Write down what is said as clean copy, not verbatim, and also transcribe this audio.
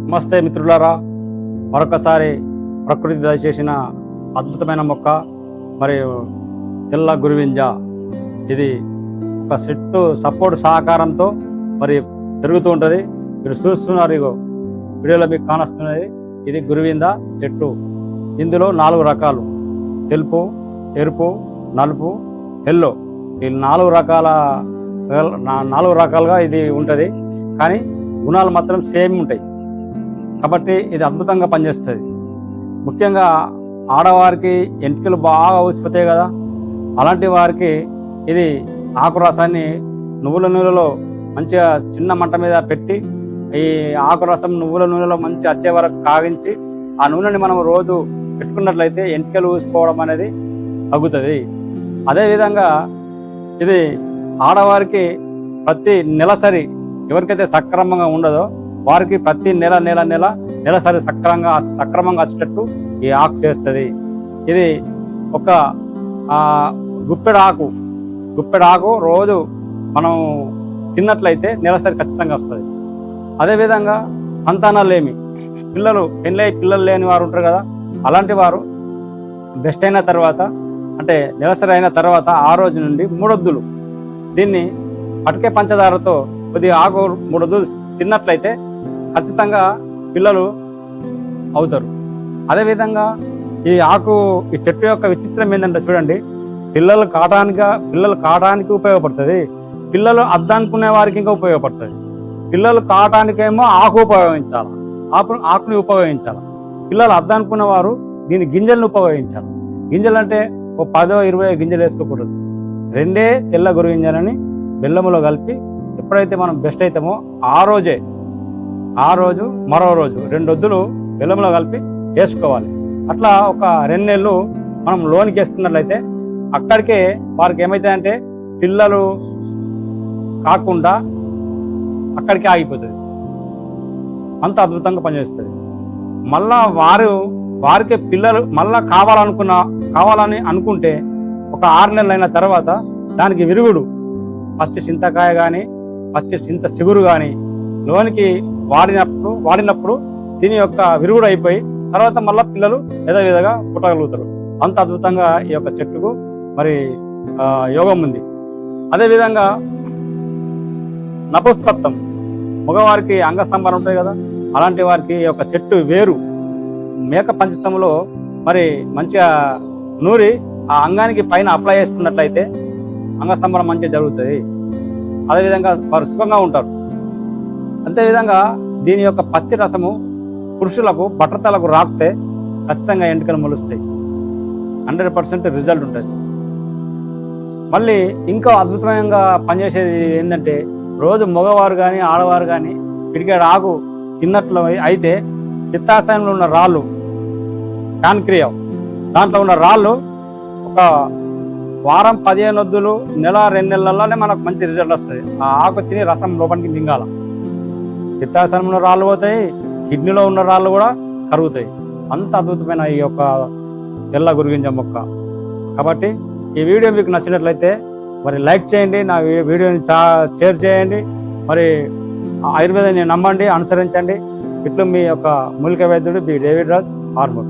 నమస్తే మిత్రులారా, మరొకసారి ప్రకృతి దయచేసిన అద్భుతమైన మొక్క మరియు తెల్ల గురువింజ. ఇది ఒక చెట్టు సపోర్ట్ సహకారంతో మరి పెరుగుతూ ఉంటుంది. మీరు చూస్తున్నారు, ఇగో వీడియోలో మీకు కానొస్తున్నది. ఇది గురువింద చెట్టు. ఇందులో 4 రకాలు: తెలుపు, ఎరుపు, నలుపు, ఎల్లో. ఈ 4 రకాలుగా ఇది ఉంటుంది. కానీ గుణాలు మాత్రం సేమ్ ఉంటాయి. కాబట్టి ఇది అద్భుతంగా పనిచేస్తుంది. ముఖ్యంగా ఆడవారికి ఎంటికలు బాగా ఊచిపోతాయి కదా, అలాంటి వారికి ఇది ఆకు రసాన్ని నువ్వుల నూనెలో మంచిగా చిన్న మంట మీద పెట్టి ఈ ఆకు రసం నువ్వుల నూనెలో మంచి వచ్చే వరకు కాగించి ఆ నూనెని మనం రోజు పెట్టుకున్నట్లయితే ఎంటికలు ఊసిపోవడం అనేది తగ్గుతుంది. అదేవిధంగా ఇది ఆడవారికి ప్రతి నెలసరి ఎవరికైతే సక్రమంగా ఉండదో వారికి ప్రతి నెలసరి సక్రమంగా వచ్చేటట్టు ఈ ఆకు చేస్తుంది. ఇది ఒక గుప్పెడు ఆకు రోజు మనం తిన్నట్లయితే నెలసరి ఖచ్చితంగా వస్తుంది. అదేవిధంగా సంతానాలేమి పిల్లలు లేని వారు ఉంటారు కదా, అలాంటి వారు బెస్ట్ అయిన తర్వాత అంటే నెలసరి అయిన తర్వాత ఆ రోజు నుండి 3 వద్దులు దీన్ని పటికే పంచదారతో కొద్దిగా ఆకు 3 వద్దులు తిన్నట్లయితే ఖచ్చితంగా పిల్లలు అవుతారు. అదేవిధంగా ఈ చెట్టు యొక్క విచిత్రం ఏంటంటే చూడండి, పిల్లలు కాటానికి ఉపయోగపడుతుంది. పిల్లలు అద్దనుకునే వారికి ఇంకా ఉపయోగపడుతుంది. పిల్లలు కాటానికేమో ఆకుని ఉపయోగించాలి. పిల్లలు అద్దనుకున్న వారు దీని గింజలను ఉపయోగించాలి. గింజలు అంటే ఓ 10-20 గింజలు వేసుకోకూడదు. 2 తెల్ల గురుగింజలని బెల్లములో కలిపి ఎప్పుడైతే మనం బెస్ట్ అవుతామో ఆ రోజు మరో రోజు 2 వద్దులు బెల్లంలో కలిపి వేసుకోవాలి. అట్లా ఒక 2 నెలలు మనం లోనికి వేసుకున్నట్లయితే అక్కడికే వారికి ఏమవుతాయంటే పిల్లలు కాకుండా అక్కడికే ఆగిపోతుంది. అంత అద్భుతంగా పనిచేస్తుంది. మళ్ళా వారికి పిల్లలు మళ్ళా కావాలని అనుకుంటే ఒక 6 నెలలు అయిన తర్వాత దానికి విరుగుడు పచ్చి చింతకాయ కానీ పచ్చి చింత చిగురు కానీ లోనికి వాడినప్పుడు దీని యొక్క విరుగుడు అయిపోయి తర్వాత మళ్ళీ పిల్లలు యథావిధిగా పుట్టగలుగుతారు. అంత అద్భుతంగా ఈ యొక్క చెట్టుకు మరి యోగం ఉంది. అదేవిధంగా నపుంసకత్వం, మగవారికి అంగస్తంభన ఉంటుంది కదా, అలాంటి వారికి ఈ యొక్క చెట్టు వేరు మేక పంచతంలో మరి మంచిగా నూరి ఆ అంగానికి పైన అప్లై చేసుకున్నట్లయితే అంగస్తంభన మంచిగా జరుగుతుంది. అదేవిధంగా వారు సుఖంగా ఉంటారు. అంతేవిధంగా దీని యొక్క పచ్చి రసము పురుషులకు బట్టతలకు రాకితే ఖచ్చితంగా ఎంటికలు మొలుస్తాయి. 100% రిజల్ట్ ఉంటుంది. మళ్ళీ ఇంకా అద్భుతంగా పనిచేసేది ఏంటంటే రోజు మగవారు కానీ ఆడవారు కానీ పిడికాడ ఆకు తిన్నట్లు అయితే పిత్తాశయంలో ఉన్న రాళ్ళు, ప్యాన్క్రియాస్ దాంట్లో ఉన్న రాళ్ళు ఒక వారం 15 వద్దులు నెల 2 నెలల్లోనే మనకు మంచి రిజల్ట్ వస్తుంది. ఆ ఆకు తిని రసం లోపలికి మింగాల. పిత్తాశయంలో రాళ్ళు పోతాయి, కిడ్నీలో ఉన్న రాళ్ళు కూడా కరుగుతాయి. అంత అద్భుతమైన ఈ యొక్క తెల్ల గురుగింజ మొక్క. కాబట్టి ఈ వీడియో మీకు నచ్చినట్లయితే మరి లైక్ చేయండి, నా వీడియోని షేర్ చేయండి. మరి ఆయుర్వేదాన్ని నమ్మండి, అనుసరించండి. ఇట్లు మీ యొక్క మూలిక వైద్యుడు బి. డేవిడ్ రాజ్, ఆర్మూర్.